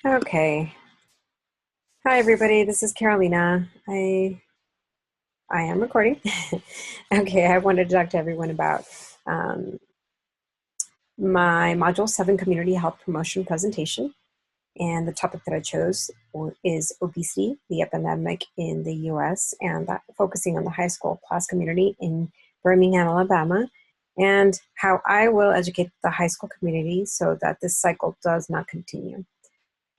Okay. Hi, everybody. This is Carolina. I am recording. Okay, I wanted to talk to everyone about um, my Module 7 Community Health Promotion presentation. And the topic that I chose is obesity, the epidemic in the US, and that focusing on the high school class community in Birmingham, Alabama, and how I will educate the high school community so that this cycle does not continue.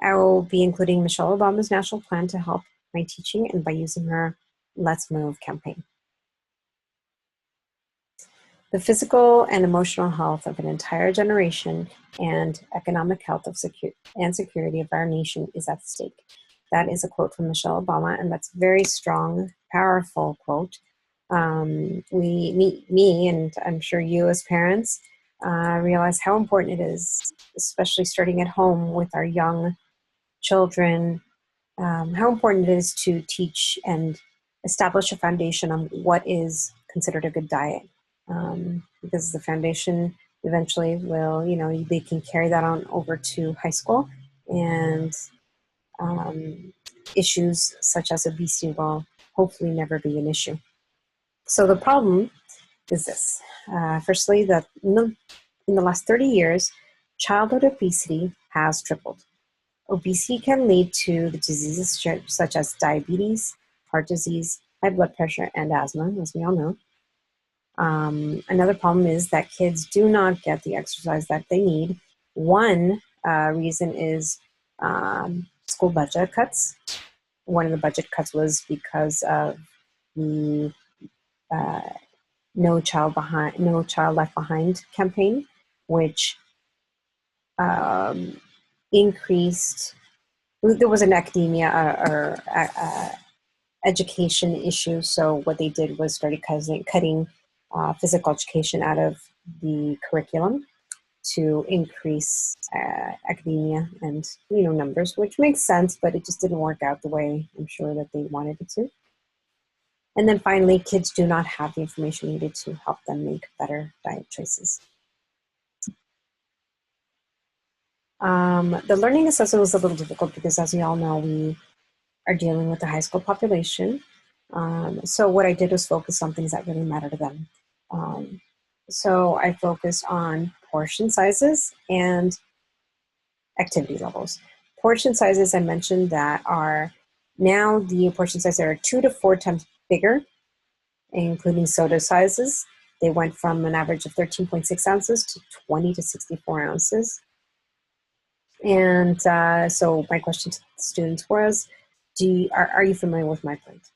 I will be including Michelle Obama's national plan to help my teaching and by using her Let's Move campaign. The physical and emotional health of an entire generation and economic health of and security of our nation is at stake. That is a quote from Michelle Obama, and that's a very strong, powerful quote. Me, and I'm sure you as parents, realize how important it is, especially starting at home with our young children, how important it is to teach and establish a foundation on what is considered a good diet. Because the foundation eventually will, they can carry that on over to high school, and issues such as obesity will hopefully never be an issue. So the problem is this. Firstly, that in the last 30 years, childhood obesity has tripled. Obesity can lead to the diseases such as diabetes, heart disease, high blood pressure, and asthma, as we all know. Another problem is that kids do not get the exercise that they need. One reason is school budget cuts. One of the budget cuts was because of the uh, No Child Left Behind campaign, which um, increased. There was an academia or education issue. So what they did was started cutting physical education out of the curriculum to increase academia and numbers, which makes sense, but it just didn't work out the way I'm sure that they wanted it to. And then finally, kids do not have the information needed to help them make better diet choices. The learning assessment was a little difficult because, as we all know, we are dealing with the high school population. So what I did was focus on things that really matter to them. So I focused on portion sizes and activity levels. Portion sizes, I mentioned, that are now the portion sizes are 2 to 4 times bigger, including soda sizes. They went from an average of 13.6 ounces to 20 to 64 ounces. And so my question to the students was, are you familiar with MyPlate?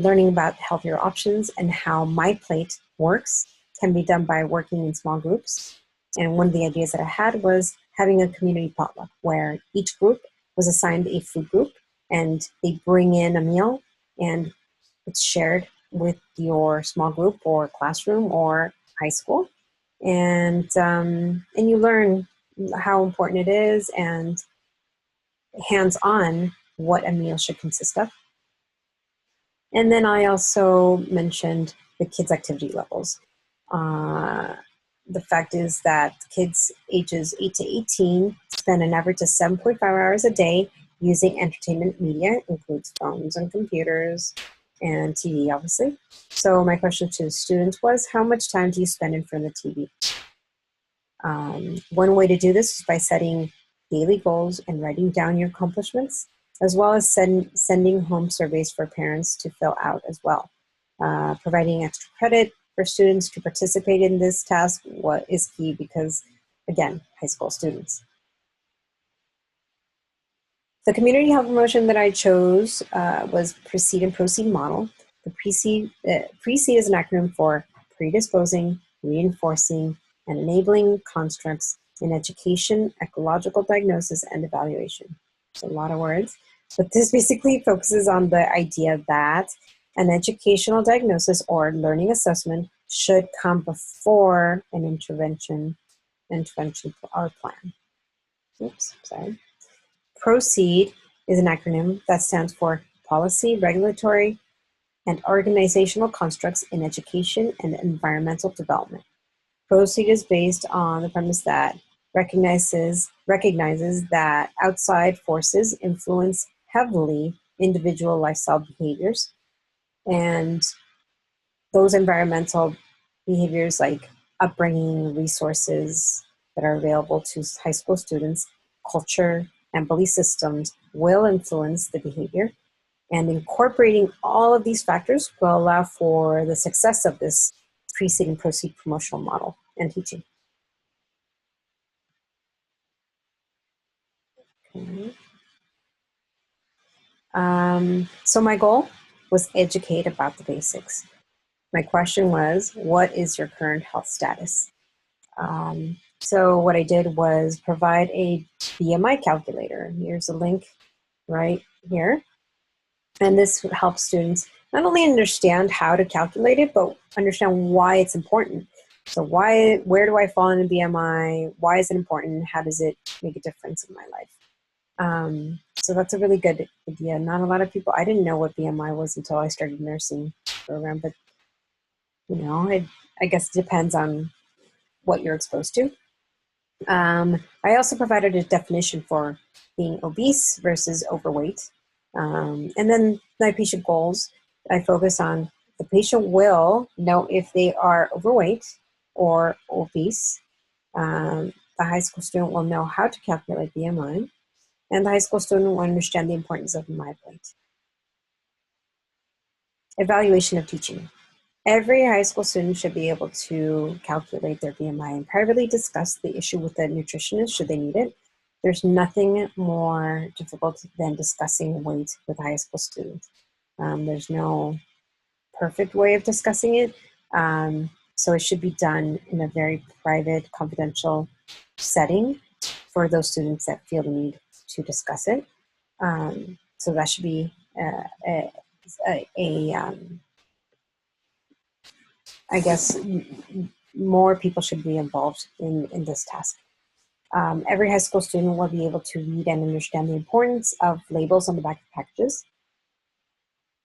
Learning about healthier options and how MyPlate works can be done by working in small groups. And one of the ideas that I had was having a community potluck where each group was assigned a food group and they bring in a meal and it's shared with your small group or classroom or high school. And you learn how important it is and hands-on what a meal should consist of. And then I also mentioned the kids' activity levels. The fact is that kids ages 8 to 18 spend an average of 7.5 hours a day using entertainment media, includes phones and computers and TV, obviously. So my question to students was, how much time do you spend in front of the TV? One way to do this is by setting daily goals and writing down your accomplishments, as well as sending home surveys for parents to fill out as well. Providing extra credit for students to participate in this task is key because, again, high school students. The community health promotion that I chose was Precede and Proceed model. The Precede is an acronym for predisposing, reinforcing, and enabling constructs in education, ecological diagnosis, and evaluation. It's a lot of words, but this basically focuses on the idea that an educational diagnosis or learning assessment should come before an intervention or plan. Oops, sorry. PROCEED is an acronym that stands for Policy, Regulatory, and Organizational Constructs in Education and Environmental Development. PROCEED is based on the premise that recognizes that outside forces influence heavily individual lifestyle behaviors, and those environmental behaviors like upbringing, resources that are available to high school students, culture, and belief systems will influence the behavior. And incorporating all of these factors will allow for the success of this pre-seed and proceed promotional model and teaching. Okay. So my goal was educate about the basics. My question was, what is your current health status? So what I did was provide a BMI calculator. Here's a link right here. And this helps students not only understand how to calculate it, but understand why it's important. So where do I fall in the BMI? Why is it important? How does it make a difference in my life? So that's a really good idea. Not a lot of people, I didn't know what BMI was until I started nursing program, but you know, I guess it depends on what you're exposed to. I also provided a definition for being obese versus overweight. And then my patient goals, I focus on the patient will know if they are overweight or obese. The high school student will know how to calculate BMI, and the high school student will understand the importance of MyPlate. Evaluation of teaching. Every high school student should be able to calculate their BMI and privately discuss the issue with the nutritionist should they need it. There's nothing more difficult than discussing weight with a high school student. There's no perfect way of discussing it. So it should be done in a very private, confidential setting for those students that feel the need to discuss it. So that should be I guess more people should be involved in this task. Every high school student will be able to read and understand the importance of labels on the back of packages.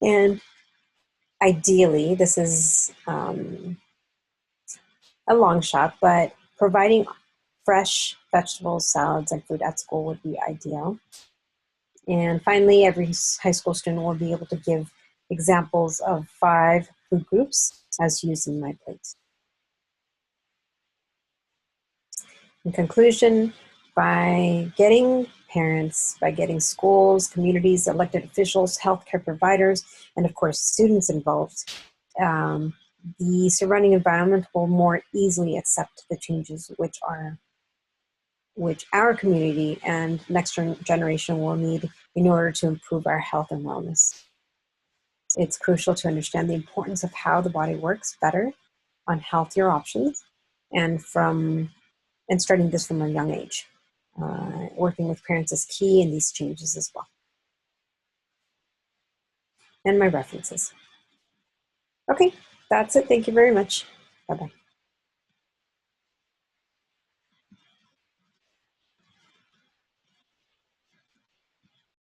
And ideally, this is a long shot, but providing fresh vegetables, salads, and fruit at school would be ideal. And finally, every high school student will be able to give examples of 5 food groups as used in MyPlate. In conclusion, by getting parents, by getting schools, communities, elected officials, healthcare providers, and of course students involved, the surrounding environment will more easily accept the changes which our community and next generation will need in order to improve our health and wellness. It's crucial to understand the importance of how the body works better on healthier options and starting this from a young age. Working with parents is key in these changes as well. And my references. Okay, that's it. Thank you very much. Bye-bye.